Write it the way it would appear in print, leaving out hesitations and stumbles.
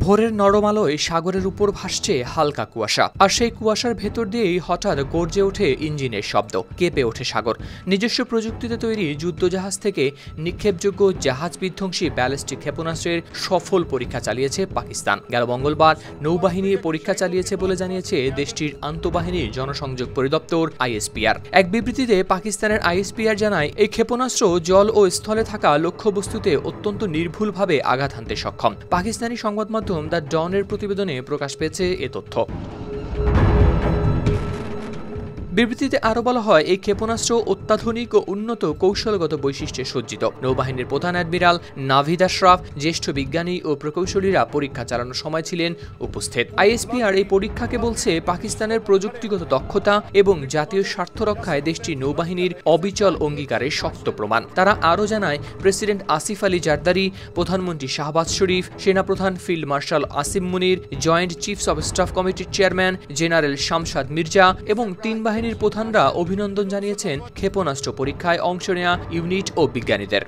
ভোরের নরম আলোয় সাগরের উপর ভাসছে হালকা কুয়াশা, আর সেই কুয়াশার ভেতর দিয়েই হঠাৎ গর্জে ওঠে ইঞ্জিনের শব্দ, কেঁপে ওঠে সাগর। নিজস্ব প্রযুক্তিতে তৈরি যুদ্ধজাহাজ থেকে নিক্ষেপযোগ্য জাহাজ বিধ্বংসী ব্যালিস্টিক ক্ষেপণাস্ত্রের সফল পরীক্ষা চালিয়েছে পাকিস্তান। গেল মঙ্গলবার নৌবাহিনী পরীক্ষা চালিয়েছে বলে জানিয়েছে দেশটির আন্তঃবাহিনী জনসংযোগ পরিদপ্তর আইএসপিআর। এক বিবৃতিতে পাকিস্তানের আইএসপিআর জানায়, এই ক্ষেপণাস্ত্র জল ও স্থলে থাকা লক্ষ্যবস্তুতে অত্যন্ত নির্ভুলভাবে আঘাত হানতে সক্ষম। পাকিস্তানি সংবাদ মাধ্যম দ্য ডনের প্রতিবেদনে প্রকাশ পেয়েছে এ তথ্য। বিবৃতিতে আরও বলা হয়, এই ক্ষেপণাস্ত্র অত্যাধুনিক ও উন্নত কৌশলগত বৈশিষ্ট্যে সজ্জিত। নৌবাহিনীর প্রধান অ্যাডমিরাল নাভিদ আশরাফ, জ্যেষ্ঠ বিজ্ঞানী ও প্রকৌশলীরা পরীক্ষা চালানোর সময় ছিলেন উপস্থিত। আইএসপিআর এই পরীক্ষাকে বলছে পাকিস্তানের প্রযুক্তিগত দক্ষতা এবং জাতীয় স্বার্থ রক্ষায় দেশটির নৌবাহিনীর অবিচল অঙ্গীকারের শক্ত প্রমাণ। তারা আরও জানায়, প্রেসিডেন্ট আসিফ আলী জারদারি, প্রধানমন্ত্রী শাহবাজ শরীফ, সেনাপ্রধান field marshal Asim Munir, joint chiefs of staff কমিটির চেয়ারম্যান জেনারেল শামশাদ মির্জা এবং তিন বাহিনীর প্রধানরা অভিনন্দন জানিয়েছেন ক্ষেপণাস্ত্র পরীক্ষায় অংশ নেওয়া ইউনিট ও বিজ্ঞানীদের।